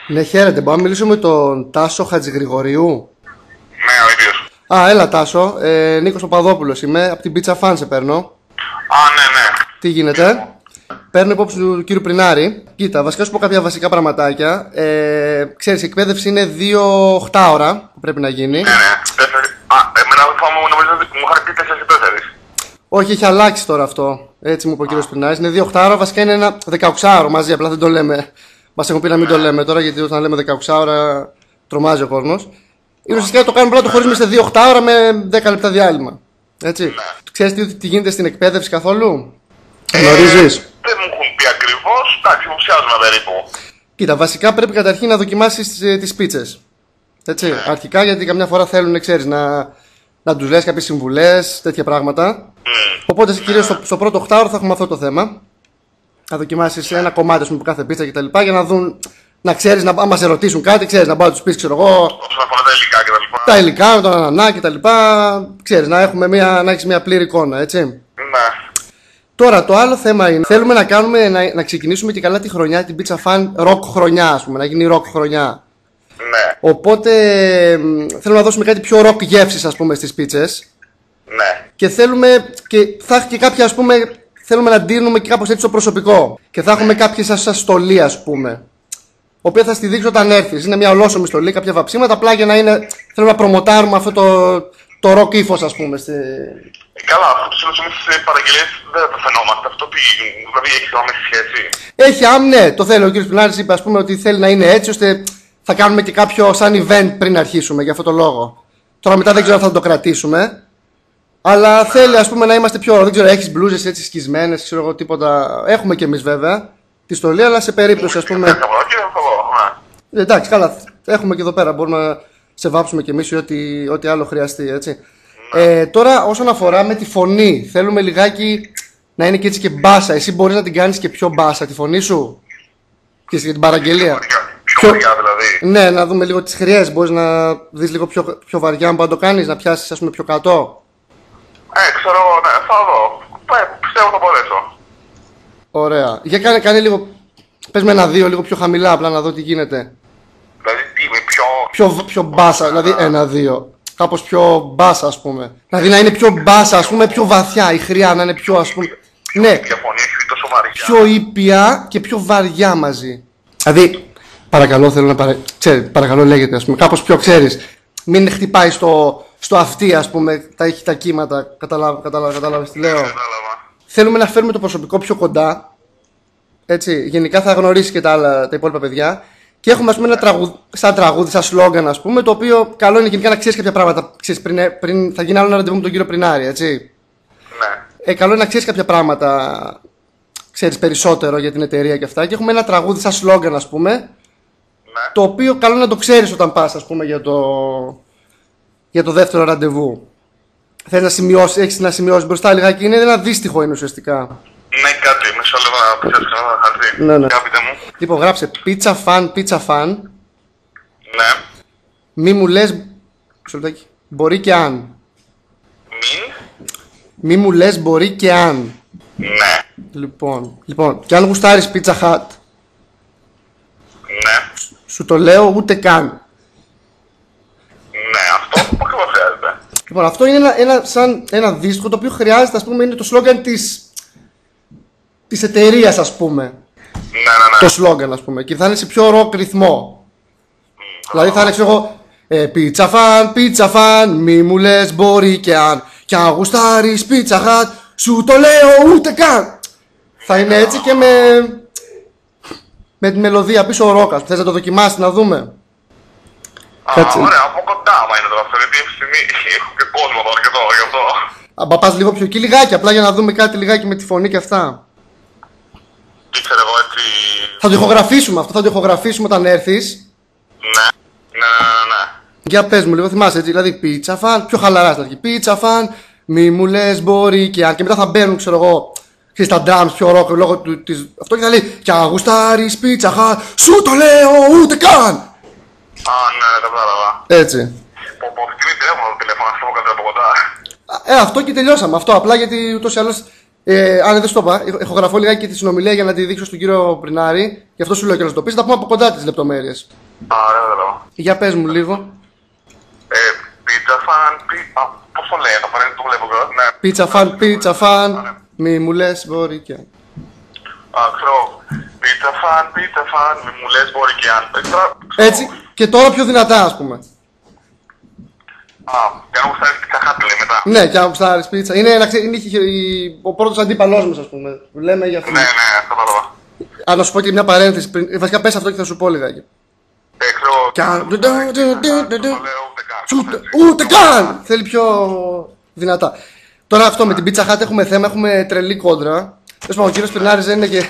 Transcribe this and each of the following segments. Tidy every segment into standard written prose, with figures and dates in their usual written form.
Ναι, χαίρετε. Μπορώ να μιλήσω με τον Τάσο Χατζηγρηγορίου? Ναι, ο ίδιος. Α, έλα Τάσο. Νίκος Παπαδόπουλος είμαι. Από την Pizza Fan σε παίρνω. Α, ναι, ναι. Τι γίνεται? Παίρνω υπόψη του κύριου Πρινάρη. Κοίτα, βασικά σου πω κάποια βασικά πραγματάκια. Ξέρεις, η εκπαίδευση είναι 2-8 ώρα που πρέπει να γίνει. Ναι, ναι. Εμένα νομίζω ότι μου είχαν πει 4-4. Όχι, έχει αλλάξει τώρα αυτό. Έτσι μου είπε ο κύριος Πρινάρης. Είναι 2-8 ώρα, βασικά είναι ένα 16ωρο μαζί, απλά δεν το λέμε. Μας έχουν πει να μην το λέμε τώρα, γιατί όταν λέμε 16 ώρα τρομάζει ο κόσμος. Είναι ουσιαστικά το κάνουμε απλά, το χωρίζουμε σε 2-8 ώρα με 10 λεπτά διάλειμμα. Έτσι. Ναι. Ξέρεις τι γίνεται στην εκπαίδευση καθόλου? Γνωρίζεις? Δεν μου έχουν πει ακριβώς. Εντάξει, υποψιάζομαι περίπου. Κοίτα, βασικά πρέπει καταρχήν να δοκιμάσεις τις πίτσες. Έτσι. Ναι. Αρχικά, γιατί καμιά φορά θέλουν, ξέρεις, να τους λες κάποιες συμβουλές, τέτοια πράγματα. Οπότε κυρίως στο πρώτο 8ωρο θα έχουμε αυτό το θέμα. Να δοκιμάσεις ένα κομμάτι από κάθε πίτσα κτλ. Για να δουν, να ξέρεις, άμα σε ρωτήσουν κάτι, ξέρεις, να πάω να τους πεις, ξέρω εγώ. Όσον αφορά τα υλικά κτλ. Τα υλικά, τον ανανά κτλ. Ξέρεις, να έχεις μια πλήρη εικόνα, έτσι. Ναι. Τώρα το άλλο θέμα είναι, θέλουμε να ξεκινήσουμε και καλά τη χρονιά, την Pizza Fan rock χρονιά, ας πούμε, να γίνει rock χρονιά. Ναι. Οπότε θέλουμε να δώσουμε κάτι πιο rock γεύσης, ας πούμε, στις πίτσες. Ναι. Και θέλουμε, και θα έχει και κάποια, ας πούμε, θέλουμε να ντύνουμε και κάπως έτσι το προσωπικό. Και θα έχουμε κάποιες σαν στολή, ας πούμε. Οποία θα στη δείξω όταν έρθεις. Είναι μια ολόσωμη στολή, κάποια βαψίματα, απλά για να είναι. Θέλουμε να προμοτάρουμε αυτό το rock ύφος, ας πούμε. Καλά, αυτό το σημείο στις παραγγελίες δεν το φαινόμαστε. Αυτό δηλαδή έχει άμεση σχέση. Έχει, ναι, το θέλει. Ο κ. Πινάρης είπε, ας πούμε, ότι θέλει να είναι έτσι, ώστε θα κάνουμε και κάποιο σαν event πριν αρχίσουμε, για αυτό το λόγο. Τώρα μετά δεν ξέρω αν θα το κρατήσουμε. Αλλά θέλει, ας πούμε, να είμαστε πιο. Δεν ξέρω, έχεις μπλούζες έτσι σκισμένες, ξέρω εγώ τίποτα. Έχουμε κι εμείς βέβαια τη στολή, αλλά σε περίπτωση, ας πούμε. Εντάξει, καλά. Έχουμε και εδώ πέρα. Μπορούμε να σε βάψουμε κι εμείς ή ό,τι άλλο χρειαστεί, έτσι. Τώρα, όσον αφορά με τη φωνή, θέλουμε λιγάκι να είναι και έτσι και μπάσα. Εσύ μπορείς να την κάνεις και πιο μπάσα τη φωνή σου? Και για την παραγγελία. Πιο βαριά δηλαδή. Ναι, να δούμε λίγο τις χρειές. Μπορείς να δεις λίγο πιο βαριά, αν το κάνεις, να πιάσεις, ας πούμε, πιο κάτω. Ξέρω, ναι, θα δω. Πιστεύω θα μπορέσω. Ωραία. Για κάνε λίγο. Πες με 1-2 λίγο πιο χαμηλά, απλά να δω τι γίνεται. Δηλαδή τι είμαι Πιο μπάσα, δηλαδή 1-2. Κάπως πιο μπάσα, ας πούμε. Δηλαδή να είναι πιο μπάσα, ας πούμε, πιο βαθιά. Η χρειά να είναι πιο, ας πούμε. Ναι. Ήπια φωνή, όχι τόσο βαριά. Πιο ήπια και πιο βαριά μαζί. Δηλαδή, παρακαλώ, θέλω να παρακαλώ λέγεται, ας πούμε. Κάπως πιο, ξέρεις. Μην χτυπάει στο αυτί, ας πούμε, τα κύματα. Κατάλαβες τι λέω. Θέλουμε να φέρουμε το προσωπικό πιο κοντά. Έτσι. Γενικά θα γνωρίσει και τα υπόλοιπα παιδιά. Και έχουμε, ας πούμε, σαν τραγούδι, σαν σλόγγαν, ας πούμε, το οποίο καλό είναι γενικά να ξέρεις κάποια πράγματα. Ξέρεις, πριν θα γίνει άλλο ένα ραντεβού με τον κύριο Πρινάρη, έτσι. Ναι. Καλό είναι να ξέρεις κάποια πράγματα, ξέρεις, περισσότερο για την εταιρεία και αυτά. Και έχουμε ένα τραγούδι σαν σλόγγαν, ας πούμε. Ναι. Το οποίο καλό είναι να το ξέρεις όταν πας, ας πούμε, για το δεύτερο ραντεβού. Θες να σημειώσεις, έχεις να σημειώσεις μπροστά λιγάκι, είναι ένα δύστιχο είναι ουσιαστικά. Ναι, κάτι, μισό λεπτό να πιάσω ένα χαρτί. Ναι. Κάπητε μου. Λοιπόν, γράψε Pizza Fan. Ναι. Μη μου λες. Μισό λεπτάκι. Μπορεί και αν. Μη μου λες μπορεί και αν. Ναι. Λοιπόν, και αν γουστάρεις Pizza Hut, Ναι. σου το λέω ούτε καν. Ναι, αυτό που ακριβώς χρειάζεται. Λοιπόν, αυτό είναι σαν ένα δύστιχο το οποίο χρειάζεται, ας πούμε, είναι το σλόγγαν της εταιρείας, ας πούμε. Ναι. Το σλόγγαν, ας πούμε. Και θα είναι σε πιο rock ρυθμό. Δηλαδή θα είναι, ξέρω εγώ, Pizza Fan, μη μου λες μπορεί και αν. Κι αν γουστάρεις Pizza Hut, σου το λέω ούτε καν. Θα είναι έτσι και με τη μελωδία πίσω ο ρόκας. Θες να το δοκιμάσεις να δούμε? Κάτσε. Ωραία, από κοντά άμα είναι τώρα αυτό, γιατί αυτή τη στιγμή έχω και κόσμο τώρα και εδώ, γι' αυτό. Αν πας λίγο πιο εκεί λιγάκι, απλά για να δούμε κάτι λιγάκι με τη φωνή και αυτά. Τι ξέρω εγώ έτσι. Θα το ηχογραφήσουμε αυτό, θα το ηχογραφήσουμε όταν έρθεις. Ναι. Για πες μου λίγο, θυμάσαι έτσι, δηλαδή Pizza Fan, πιο χαλαρά στα αρχή. Pizza Fan, μη μου λες μπορεί και αν. Και μετά θα μπαίνουν, ξέρω εγώ, στα drums πιο rock λόγω της. Αυτό και θα λέει κι αν γουστάρεις Pizza Hut, σου το λέω ούτε καν. Ναι, κατάλαβα. Έτσι. Από αυτή τη στιγμή τηλέφωνο να σου πω κάτι από κοντά. Αυτό και τελειώσαμε. Αυτό απλά γιατί ούτως ή άλλως Αν δεν σου το είπα, έχω γραφώ λιγάκι και τη συνομιλία για να τη δείξω στον κύριο Πρινάρη. Γι' αυτό σου λέω και να σου το πει. Θα πούμε από κοντά τις λεπτομέρειες. Ωραία, δεν. Για πες μου λίγο. Πίτσα φαν, πώς το λέει, το παρένει το βλέπω εδώ. Ναι. Πίτσα φαν, μη μου λες μπορεί και αν. Ξέρω, πίτσα φαν, μη μου λες μπορεί και αν. Έτσι, και τώρα πιο δυνατά ας πούμε. Και να γουστάρεις πίτσα χάτ λέει μετά. Ναι, και να γουστάρεις πίτσα. Είναι ο πρώτος αντίπαλός μας ας πούμε. Λέμε για αυτό. Ναι, κατάλαβα. Να σου πω και μια παρένθεση πριν. Βασικά πες αυτό και θα σου πω λιγάκι. Ξέρω, Ούτε καν! Θέλει πιο δυνατά. Τώρα αυτό με την Pizza Hut έχουμε θέμα, έχουμε τρελή κόντρα. Ο κύριος Πρινάρης δεν είναι και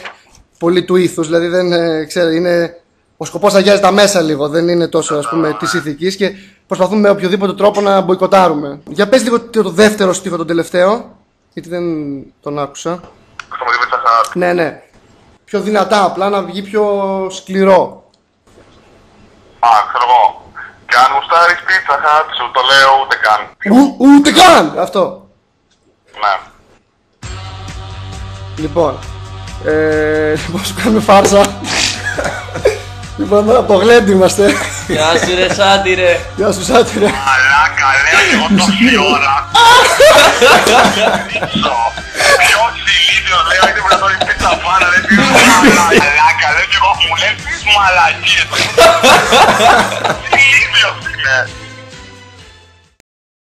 πολύ του ήθους, δηλαδή δεν ξέρει, είναι. Ο σκοπός αγιάζει τα μέσα λίγο, δεν είναι τόσο ας πούμε της ηθικής και προσπαθούμε με οποιοδήποτε τρόπο να μποϊκοτάρουμε. Για πες λίγο το δεύτερο στίχο, τον τελευταίο, γιατί δεν τον άκουσα. Ναι. Πιο δυνατά, απλά να βγει πιο σκληρό. Ξέρω εγώ. Και αν γουστάρεις Pizza Hut, σου το λέω ούτε καν. Ούτε καν! Αυτό. Ναι. Λοιπόν, πώς κάνουμε φάρσα. Λοιπόν, από το Γλέντι είμαστε. Γεια σου ρε Σάτιρε. Γεια σου Σάτιρε. Μαλάκα, λέω και εγώ τόση ώρα. Ποιος ηλίδιο λέω, είναι που να το ρίξει πίτσα φάνα, δεν πήρε μαλάκα, λέω και εγώ μου λέει πεις μαλακίες.